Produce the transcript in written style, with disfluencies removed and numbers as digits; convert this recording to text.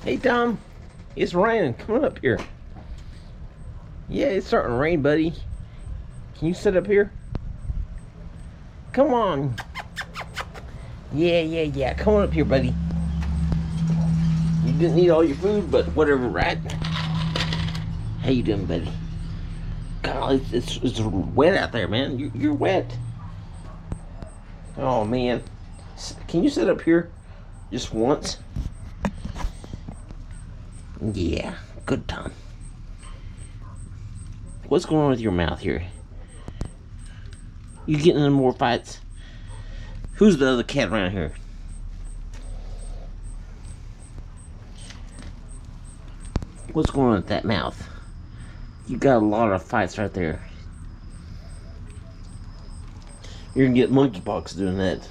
Hey, Tom. It's raining. Come on up here. Yeah, it's starting to rain, buddy. Can you sit up here? Come on. Yeah. Come on up here, buddy. You didn't eat all your food, but whatever, right? How you doing, buddy? God, it's wet out there, man. You're wet. Oh, man. Can you sit up here just once? Yeah, good, Tom. What's going on with your mouth here? You getting in more fights? Who's the other cat around here? What's going on with that mouth? You got a lot of fights right there. You're gonna get monkeypox doing that.